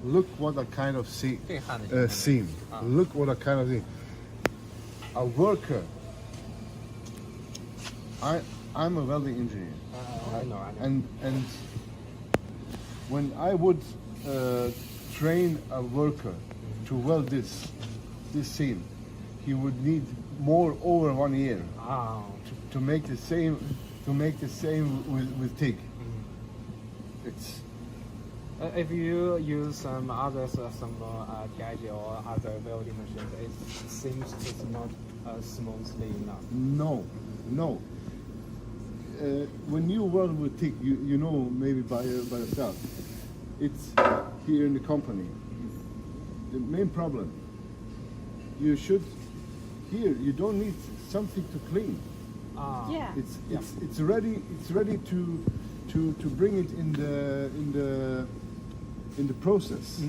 Look what a kind of seam. Look what a kind of thing. A worker. I'm a welding engineer. I know. And when I would train a worker to weld this seam, he would need over 1 year to make the same with TIG. It's if you use some others, gadget or other welding machines, it seems it's not smoothly enough. no. When you weld with TIG, you know maybe by yourself. It's here in the company. The main problem. You don't need something to clean. Yeah. It's ready to bring it in the process.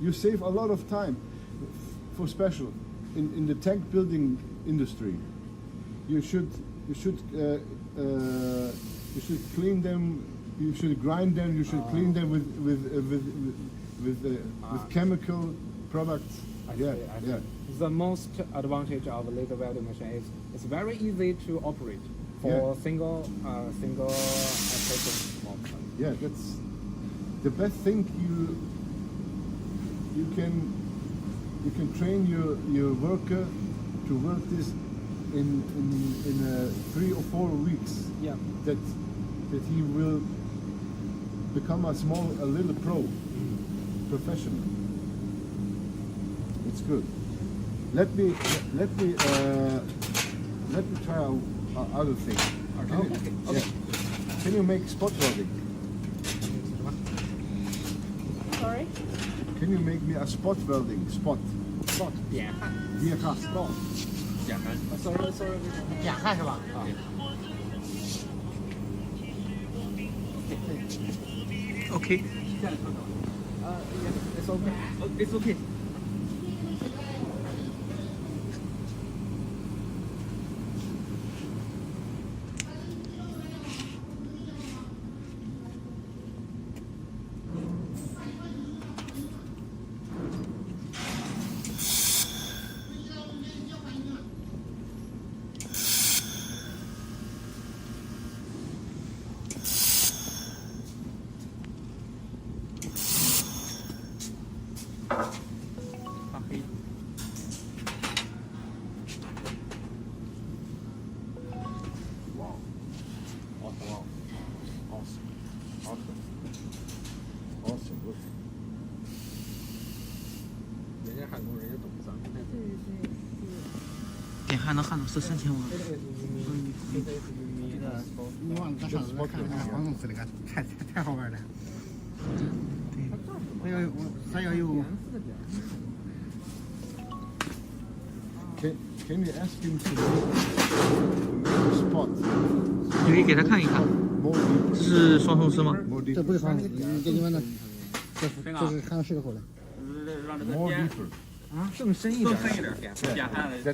You save a lot of time for special in the tank building industry. You should clean them. You should grind them. You should clean them with chemical products. I see. The most advantage of a laser welding machine is it's very easy to operate for single person work. Yeah, that's the best thing. You can train your worker to work this in 3 or 4 weeks. Yeah. That he will become a little professional. It's good. Let me try other thing. Okay. Yeah. Can you make spot welding? Sorry? Can you make me a spot welding? Spot. 点焊 Spot. 点焊 sorry 点焊是吧？啊 OK。 yes it's okay. It's okay. Awesome. Good. 人家焊工人家懂脏。点焊能焊到43,000瓦。你往这上头看看黄总司令看，太好玩了。对，还要有。Can you ask him to make a spot? 你可以给他看一看， More deep. 这是双头丝吗？ More deep. 这不是黄总，给你们的，这是焊到10个口的。 More deeper. 更深一点。点焊的。